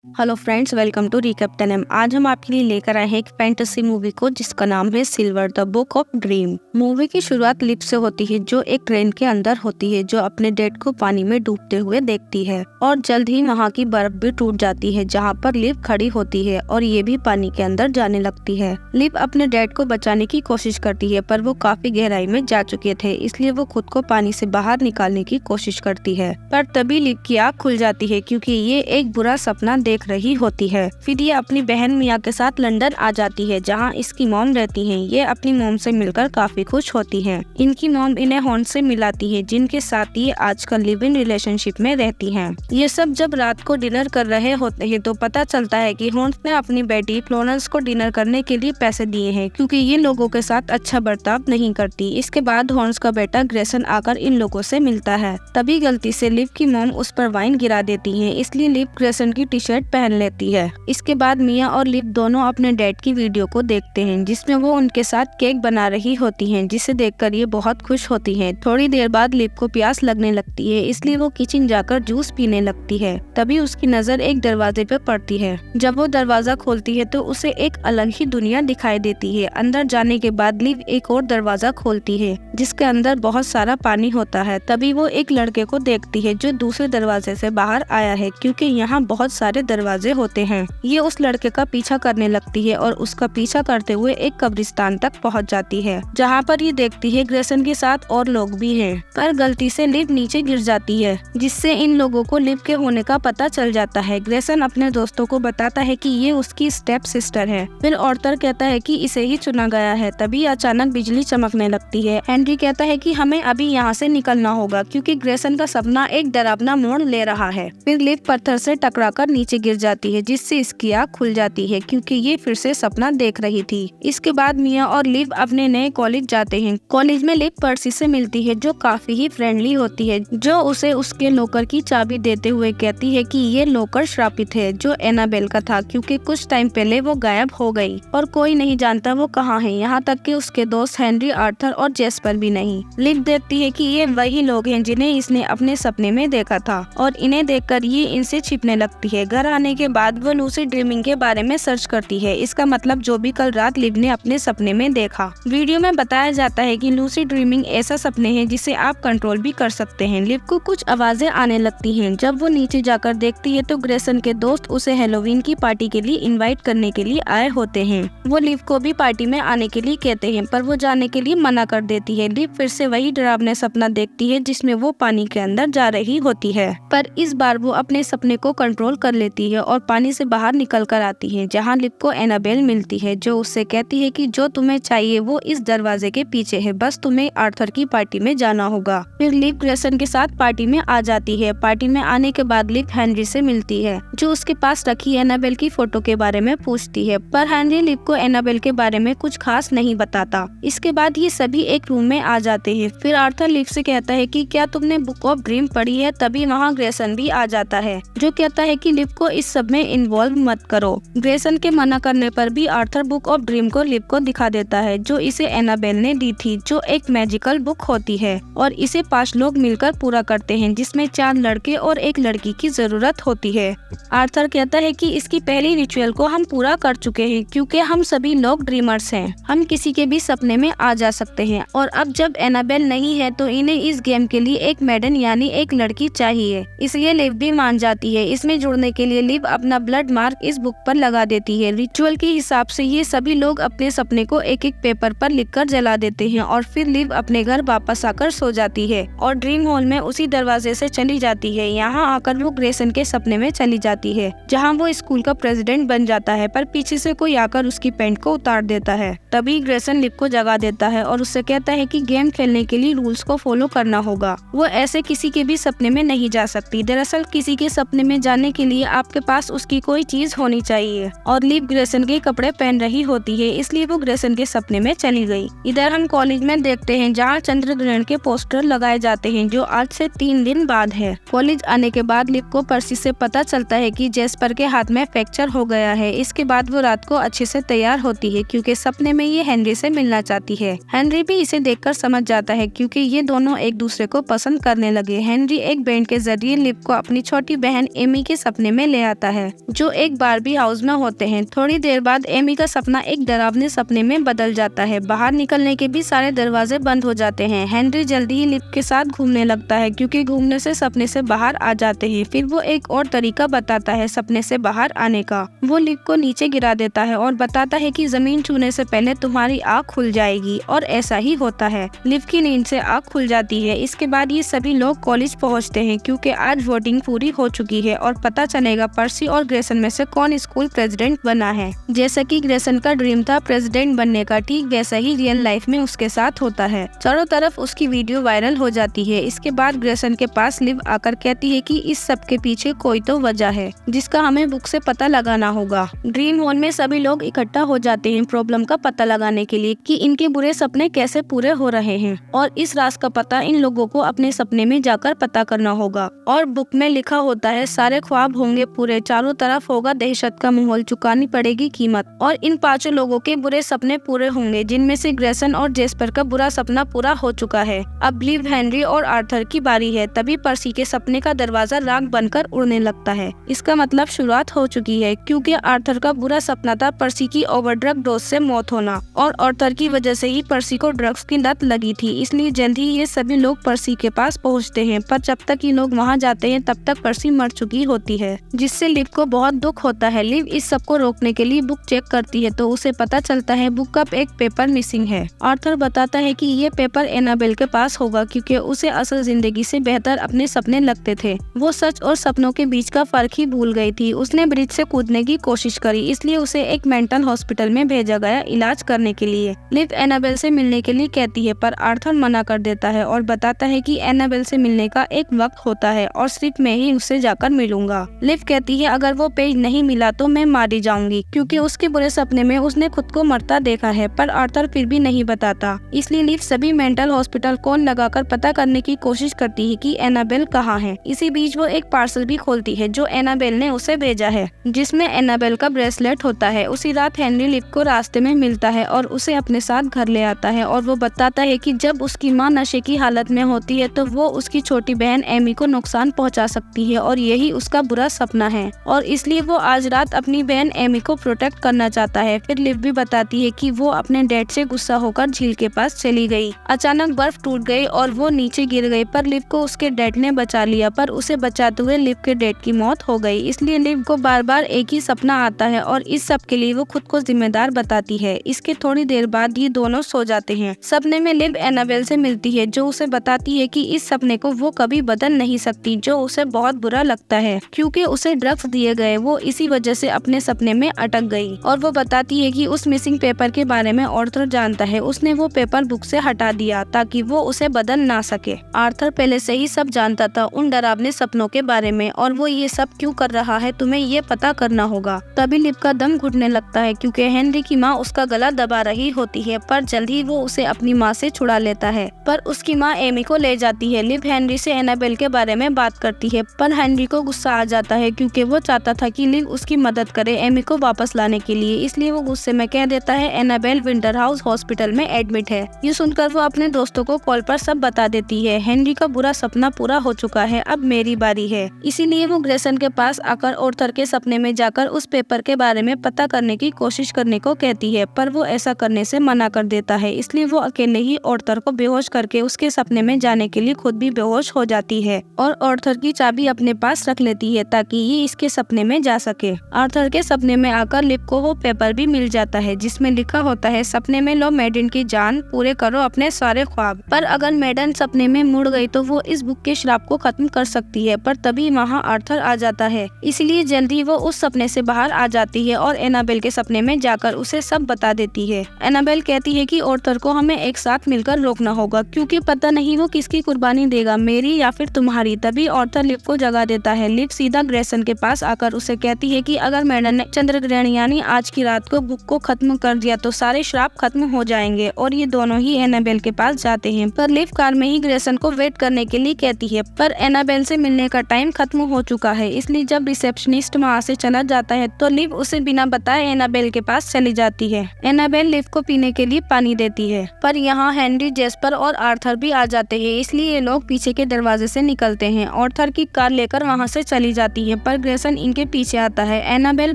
Hello friends, welcome to रिकैप्टन। आज हम आपके लिए लेकर आए हैं एक फैंटेसी मूवी को जिसका नाम है silver the book of dream. Movie की शुरुआत लिव से होती है जो एक ट्रेन के अंदर होती है, जो अपने डैड को पानी में डूबते हुए देखती है और जल्द ही वहाँ की बर्फ भी टूट जाती है जहाँ पर लिव खड़ी होती है और ये भी पानी के अंदर जाने लगती है। लिव अपने डैड को बचाने की कोशिश करती है पर वो काफी गहराई में जा चुके थे, इसलिए वो खुद को पानी से बाहर निकालने की कोशिश करती है। पर तभी लिव की आँख खुल जाती है क्योंकि ये एक बुरा सपना देख रही होती है। फिर ये अपनी बहन मिया के साथ लंदन आ जाती है जहाँ इसकी मॉम रहती हैं। ये अपनी मॉम से मिलकर काफी खुश होती हैं। इनकी मॉम इन्हें हॉर्न से मिलाती है जिनके साथ ये आजकल लिव इन रिलेशनशिप में रहती हैं। ये सब जब रात को डिनर कर रहे होते हैं तो पता चलता है कि हॉर्न ने अपनी बेटी फ्लोरेंस को डिनर करने के लिए पैसे दिए हैं क्योंकि ये लोगों के साथ अच्छा बर्ताव नहीं करती। इसके बाद हॉर्न का बेटा ग्रेसन आकर इन लोगों से मिलता है। तभी गलती से लिव की मॉम उस पर वाइन गिरा देती है, इसलिए लिव ग्रेसन की टी शर्ट पहन लेती है। इसके बाद मिया और लिव दोनों अपने डैड की वीडियो को देखते हैं जिसमें वो उनके साथ केक बना रही होती हैं, जिसे देखकर ये बहुत खुश होती हैं। थोड़ी देर बाद लिव को प्यास लगने लगती है, इसलिए वो किचन जाकर जूस पीने लगती है। तभी उसकी नजर एक दरवाजे पे पड़ती है। जब वो दरवाजा खोलती है तो उसे एक अलग ही दुनिया दिखाई देती है। अंदर जाने के बाद लिव एक और दरवाजा खोलती है जिसके अंदर बहुत सारा पानी होता है। तभी वो एक लड़के को देखती है जो दूसरे दरवाजे से बाहर आया है क्योंकि यहाँ बहुत सारे दरवाजे होते हैं। ये उस लड़के का पीछा करने लगती है और उसका पीछा करते हुए एक कब्रिस्तान तक पहुंच जाती है जहाँ पर ये देखती है ग्रेसन के साथ और लोग भी हैं। पर गलती से लिव नीचे गिर जाती है जिससे इन लोगों को लिव के होने का पता चल जाता है। ग्रेसन अपने दोस्तों को बताता है कि ये उसकी स्टेप सिस्टर है। फिर ऑर्थर कहता है कि इसे ही चुना गया है। तभी अचानक बिजली चमकने लगती है। हेनरी कहता है कि हमें अभी यहाँ से निकलना होगा क्योंकि ग्रेसन का सपना एक डरावना मोड़ ले रहा है। फिर लिव पत्थर से टकराकर नीचे गिर जाती है जिससे इसकी आँख खुल जाती है क्योंकि ये फिर से सपना देख रही थी। इसके बाद मिया और लिव अपने नए कॉलेज जाते हैं। कॉलेज में लिव पर्सी से मिलती है जो काफी ही फ्रेंडली होती है, जो उसे उसके लॉकर की चाबी देते हुए कहती है कि ये लॉकर श्रापित है जो एनाबेल का था क्योंकि कुछ टाइम पहले वो गायब हो गई और कोई नहीं जानता वो कहाँ है, यहाँ तक कि उसके दोस्त हेनरी, आर्थर और जेस्पर भी नहीं। लिव देखती है कि ये वही लोग हैं जिन्हें इसने अपने सपने में देखा था और इन्हें देखकर ये इनसे छिपने लगती है। घर आने के बाद वो लूसी ड्रीमिंग के बारे में सर्च करती है। इसका मतलब जो भी कल रात लिव ने अपने सपने में देखा। वीडियो में बताया जाता है कि लूसी ड्रीमिंग ऐसा सपने हैं जिसे आप कंट्रोल भी कर सकते हैं। लिव को कुछ आवाजें आने लगती हैं। जब वो नीचे जाकर देखती है तो ग्रेसन के दोस्त उसे हैलोवीन की पार्टी के लिए इनवाइट करने के लिए आए होते हैं। वो लिव को भी पार्टी में आने के लिए कहते हैं पर वो जाने के लिए मना कर देती है। लिव फिर से वही डरावना सपना देखती है जिसमें वो पानी के अंदर जा रही होती है, पर इस बार वो अपने सपने को कंट्रोल कर लेती है और पानी से बाहर निकल कर आती है जहाँ लिव को एनाबेल मिलती है जो उससे कहती है कि जो तुम्हें चाहिए वो इस दरवाजे के पीछे है, बस तुम्हें आर्थर की पार्टी में जाना होगा। फिर लिव ग्रेसन के साथ पार्टी में आ जाती है। पार्टी में आने के बाद लिव हेनरी से मिलती है जो उसके पास रखी एनाबेल की फोटो के बारे में पूछती है, पर हेनरी लिव को एनाबेल के बारे में कुछ खास नहीं बताता। इसके बाद ये सभी एक रूम में आ जाते हैं। फिर आर्थर लिव से कहता है कि क्या तुमने बुक ऑफ ड्रीम पढ़ी है। तभी वहाँ ग्रेसन भी आ जाता है जो कहता है कि लिव को इस सब में इन्वॉल्व मत करो। ग्रेसन के मना करने पर भी आर्थर बुक ऑफ ड्रीम को लिव को दिखा देता है जो इसे एनाबेल ने दी थी, जो एक मैजिकल बुक होती है और इसे 5 लोग मिलकर पूरा करते हैं जिसमें 4 लड़के और 1 लड़की की जरूरत होती है। आर्थर कहता है कि इसकी पहली रिचुअल को हम पूरा कर चुके हैं क्योंकि हम सभी लोग ड्रीमर्स हैं। हम किसी के भी सपने में आ जा सकते हैं और अब जब एनाबेल नहीं है तो इन्हें इस गेम के लिए एक मैडन यानी एक लड़की चाहिए। इसलिए लिव भी मान जाती है। इसमें जुड़ने के लिए लिव अपना ब्लड मार्क इस बुक पर लगा देती है। रिचुअल के हिसाब से ये सभी लोग अपने सपने को एक एक पेपर पर लिखकर जला देते हैं और फिर लिव अपने घर वापस आकर सो जाती है और ड्रीम हॉल में उसी दरवाजे से चली जाती है। यहाँ आकर वो ग्रेसन के सपने में चली जाती है जहाँ वो स्कूल का प्रेसिडेंट बन जाता है, पर पीछे से कोई आकर उसकी पैंट को उतार देता है। तभी ग्रेसन लिव को जगा देता है और उससे कहता है कि गेम खेलने के लिए रूल्स को फॉलो करना होगा। वो ऐसे किसी के भी सपने में नहीं जा सकती। दरअसल किसी के सपने में जाने के लिए आपके पास उसकी कोई चीज होनी चाहिए और लिव ग्रेसन के कपड़े पहन रही होती है, इसलिए वो ग्रेसन के सपने में चली गई। इधर हम कॉलेज में देखते हैं जहाँ चंद्र ग्रहण के पोस्टर लगाए जाते हैं जो आज से 3 दिन बाद है। कॉलेज आने के बाद लिव को पर्सी से पता चलता है कि जेस्पर के हाथ में फ्रैक्चर हो गया है। इसके बाद वो रात को अच्छे से तैयार होती है क्योंकि सपने में ये हेनरी से मिलना चाहती है। हेनरी भी इसे देखकर समझ जाता है क्योंकि ये दोनों एक दूसरे को पसंद करने लगे। हेनरी एक बैंड के जरिए लिव को अपनी छोटी बहन एमी के सपने में ले आता है, जो एक बारबी हाउस में होते हैं। थोड़ी देर बाद एमी का सपना एक डरावने सपने में बदल जाता है। बाहर निकलने के भी सारे दरवाजे बंद हो जाते हैं। हेनरी जल्दी ही लिव के साथ घूमने लगता है, क्योंकि घूमने से सपने से बाहर आ जाते हैं। फिर वो एक और तरीका बताता है सपने से बाहर आने का। वो लिव को नीचे गिरा देता है और बताता है कि जमीन छूने से पहले तुम्हारी आँख खुल जाएगी, और ऐसा ही होता है। लिव की नींद से आँख खुल जाती है। इसके बाद ये सभी लोग कॉलेज पहुँचते हैं, क्योंकि आज वोटिंग पूरी हो चुकी है और पता चलेगा पर्सी और ग्रेसन में से कौन स्कूल प्रेसिडेंट बना है। जैसा कि ग्रेसन का ड्रीम था प्रेसिडेंट बनने का, ठीक वैसा ही रियल लाइफ में उसके साथ होता है। चारों तरफ उसकी वीडियो वायरल हो जाती है। इसके बाद ग्रेसन के पास लिव आकर कहती है कि इस सब के पीछे कोई तो वजह है, जिसका हमें बुक से पता लगाना होगा। ड्रीम हॉल में सभी लोग इकट्ठा हो जाते हैं प्रॉब्लम का पता लगाने के लिए, कि इनके बुरे सपने कैसे पूरे हो रहे हैं, और इस राज का पता इन लोगों को अपने सपने में जाकर पता करना होगा। और बुक में लिखा होता है सारे ख्वाब होंगे पूरे, चारों तरफ होगा दहशत का माहौल, चुकानी पड़ेगी कीमत, और इन 5 लोगों के बुरे सपने पूरे होंगे, जिनमें से ग्रेसन और जेस्पर का बुरा सपना पूरा हो चुका है। अब लिव, हेनरी और आर्थर की बारी है। तभी पर्सी के सपने का दरवाजा राख बनकर उड़ने लगता है। इसका मतलब शुरुआत हो चुकी है, क्योंकि आर्थर का बुरा सपना था पर्सी की ओवर ड्रग डोज से मौत होना, और आर्थर की वजह से ही पर्सी को ड्रग्स की लत लगी थी। इसलिए जल्द ही ये सभी लोग पर्सी के पास पहुंचते हैं, पर जब तक ये लोग वहां जाते हैं तब तक पर्सी मर चुकी होती है, जिससे लिव को बहुत दुख होता है। लिव इस सब को रोकने के लिए बुक चेक करती है, तो उसे पता चलता है बुक का एक पेपर मिसिंग है। आर्थर बताता है कि ये पेपर एनाबेल के पास होगा, क्योंकि उसे असल जिंदगी से बेहतर अपने सपने लगते थे। वो सच और सपनों के बीच का फर्क ही भूल गई थी। उसने ब्रिज से कूदने की कोशिश करी, इसलिए उसे एक मेंटल हॉस्पिटल में भेजा गया इलाज करने के लिए। लिव एनाबेल से मिलने के लिए कहती है, पर आर्थर मना कर देता है और बताता है कि एनाबेल से मिलने का एक वक्त होता है और सिर्फ मैं ही उससे जाकर मिलूंगा। लिव कहती है अगर वो पेज नहीं मिला तो मैं मारी जाऊंगी, क्योंकि उसके बुरे सपने में उसने खुद को मरता देखा है। पर आर्थर फिर भी नहीं बताता। इसलिए लिव सभी मेंटल हॉस्पिटल कॉल लगाकर पता करने की कोशिश करती है कि एनाबेल कहाँ है। इसी बीच वो एक पार्सल भी खोलती है जो एनाबेल ने उसे भेजा है, जिसमें एनाबेल का ब्रेसलेट होता है। उसी रात हेनरी लिव को रास्ते में मिलता है और उसे अपने साथ घर ले आता है, और वो बताता है कि जब उसकी माँ नशे की हालत में होती है तो वो उसकी छोटी बहन एमी को नुकसान पहुंचा सकती है, और यही उसका बुरा सपना है, और इसलिए वो आज रात अपनी बहन एमी को प्रोटेक्ट करना चाहता है। फिर लिव भी बताती है कि वो अपने डैड से गुस्सा होकर झील के पास चली गई। अचानक बर्फ टूट गई और वो नीचे गिर गई, पर लिव को उसके डैड ने बचा लिया, पर उसे बचाते हुए लिव के डैड की मौत हो गई। इसलिए लिव को बार बार एक ही सपना आता है, और इस सब के लिए वो खुद को जिम्मेदार बताती है। इसके थोड़ी देर बाद ये दोनों सो जाते हैं। सपने में लिव एनाबेल से मिलती है, जो उसे बताती है कि इस सपने को वो कभी बदल नहीं सकती, जो उसे बहुत बुरा लगता है, क्योंकि उसे ड्रग्स दिए गए। वो इसी वजह से अपने सपने में अटक गई, और वो बताती है कि उस मिसिंग पेपर के बारे में आर्थर जानता है। उसने वो पेपर बुक से हटा दिया ताकि वो उसे बदल ना सके। आर्थर पहले से ही सब जानता था उन डरावने सपनों के बारे में, और वो ये सब क्यों कर रहा है तुम्हें ये पता करना होगा। तभी लिव का दम घुटने लगता है, क्योंकि हेनरी की माँ उसका गला दबा रही होती है, पर जल्द ही वो उसे अपनी माँ से छुड़ा लेता है। पर उसकी माँ एमी को ले जाती है। लिव हेनरी से एनाबेल के बारे में बात करती है, पर हेनरी को गुस्सा आ जाता है, क्योंकि वो चाहता था कि लिव उसकी मदद करे एमी को वापस लाने के लिए। इसलिए वो गुस्से में कह देता है एनाबेल विंटर हाउस हॉस्पिटल में एडमिट है। ये सुनकर वो अपने दोस्तों को कॉल पर सब बता देती है। हेनरी का बुरा सपना पूरा हो चुका है, अब मेरी बारी है। इसीलिए वो ग्रेसन के पास आकर आर्थर के सपने में जाकर उस पेपर के बारे में पता करने की कोशिश करने को कहती है, पर वो ऐसा करने से मना कर देता है। इसलिए वो अकेले ही आर्थर को बेहोश करके उसके सपने में जाने के लिए खुद भी बेहोश हो जाती है, और आर्थर की चाबी अपने पास रख लेती है ताकि ये इसके सपने में जा सके। आर्थर के सपने में आकर लिव को वो पेपर भी मिल जाता है, जिसमें लिखा होता है सपने में लो मेडन की जान, पूरे करो अपने सारे ख्वाब। पर अगर मेडन सपने में मुड़ गई तो वो इस बुक के श्राप को खत्म कर सकती है। पर तभी वहाँ आर्थर आ जाता है, इसलिए जल्दी वो उस सपने से बाहर आ जाती है और एनाबेल के सपने में जाकर उसे सब बता देती है। एनाबेल कहती है कि आर्थर को हमें एक साथ मिलकर रोकना होगा, क्योंकि पता नहीं वो किसकी कुर्बानी देगा, मेरी या फिर तुम्हारी। तभी आर्थर लिव को जगा देता है। लिव सीधा ग्रेसन के पास आकर उसे कहती है कि अगर मेडन ने चंद्र ग्रहण यानी आज की रात को बुक को खत्म कर दिया तो सारे श्राप खत्म हो जाएंगे, और ये दोनों ही एनाबेल के पास जाते हैं। पर लिव कार में ही ग्रेसन को वेट करने के लिए कहती है, पर एनाबेल से मिलने का टाइम खत्म हो चुका है। इसलिए जब रिसेप्शनिस्ट वहाँ से चला जाता है तो लिव उसे बिना बताए एनाबेल के पास चली जाती है। एनाबेल लिव को पीने के लिए पानी देती है, पर यहाँ हेनरी, जेस्पर और आर्थर भी आ जाते हैं। इसलिए ये लोग पीछे के दरवाजे से निकलते हैं। आर्थर की कार लेकर वहाँ से चली जाती है, पर ग्रेसन इनके पीछे आता है। एनाबेल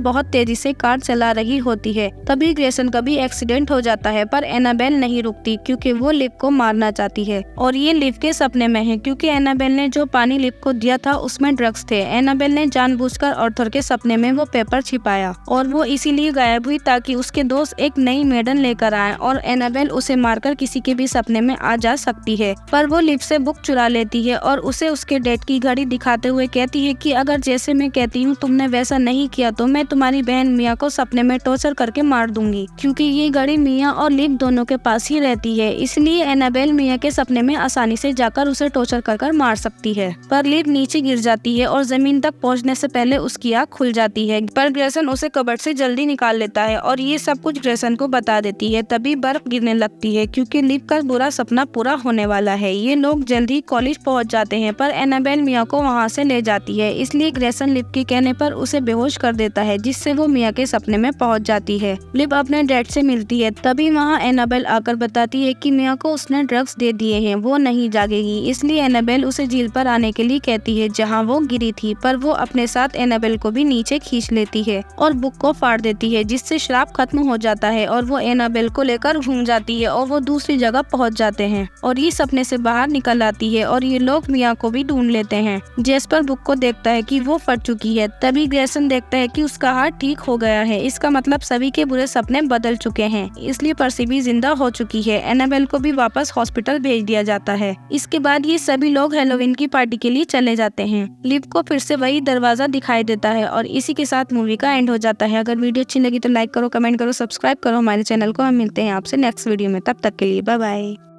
बहुत तेजी से कार चला रही होती है। तभी ग्रेसन का भी एक्सीडेंट हो जाता है, पर एनाबेल नहीं रुकती क्योंकि वो लिव को मारना चाहती है और ये लिव के सपने में है क्योंकि एनाबेल ने जो पानी लिव को दिया था उसमें ड्रग्स थे। एनाबेल ने जानबूझकर आर्थर के सपने में वो पेपर छिपाया और वो इसीलिए गायब हुई ताकि उसके दोस्त एक नई मेडन लेकर आए और एनाबेल उसे मारकर किसी के भी सपने में आ जा सकती है। पर वो लिव से बुक चुरा लेती है और उसे उसके डेट की घड़ी दिखाते हुए कहती है कि अगर जैसे मैं कहती हूँ तुमने वैसा नहीं किया तो मैं तुम्हारी बहन मिया को सपने में टॉर्चर करके मार दूंगी। क्योंकि ये घड़ी मिया और लिव दोनों के पास ही रहती है, इसलिए एनाबेल मिया के सपने में आसानी से जाकर उसे टॉर्चर कर मार सकती है। पर लिव नीचे गिर जाती है और जमीन तक पहुंचने से पहले उसकी आँख खुल जाती है। पर ग्रेसन उसे कबर्ड से जल्दी निकाल लेता है और ये सब कुछ ग्रेसन को बता देती है। तभी बर्फ गिरने लगती है क्योंकि लिव का बुरा सपना पूरा होने वाला है। ये लोग जल्दी कॉलेज पहुंच जाते हैं, पर एनाबेल मिया को वहां से ले जाती है, इसलिए ग्रेसन लिव के कहने पर उसे बेहोश कर देता है, जिससे वो मिया के सपने में पहुंच जाती है। लिव अपने डैड से मिलती है, तभी वहाँ एनाबेल आकर बताती है कि मिया को उसने ड्रग्स दे दिए हैं, वो नहीं जागेगी। इसलिए एनाबेल उसे झील पर आने के लिए कहती है जहाँ वो गिरी थी, पर वो अपने साथ एनाबेल को भी नीचे खींच लेती है और बुक को फाड़ देती है, जिससे श्राप खत्म हो जाता है और वो एनाबेल को लेकर घूम जाती है और वो दूसरी जगह पहुंच जाते हैं और ये सपने से बाहर निकल आती है और ये लोग मिया को भी ढूंढ लेते हैं। जेस्पर बुक को देखता है कि वो फट चुकी है। तभी ग्रेसन देखता है कि उसका हार्ट ठीक हो गया है, इसका मतलब सभी के बुरे सपने बदल चुके हैं, इसलिए पर्सी भी जिंदा हो चुकी है। एनाबेल को भी वापस हॉस्पिटल भेज दिया जाता है। इसके बाद ये सभी लोग हैलोवीन की पार्टी के लिए चले जाते हैं। लिव को फिर से वही दरवाजा दिखाई देता है और इसी के साथ मूवी का एंड हो जाता है। अगर वीडियो अच्छी लगी तो लाइक करो, कमेंट करो, सब्सक्राइब करो हमारे चैनल को। हम मिलते हैं आपसे नेक्स्ट वीडियो में, तब तक के लिए बाय बाय।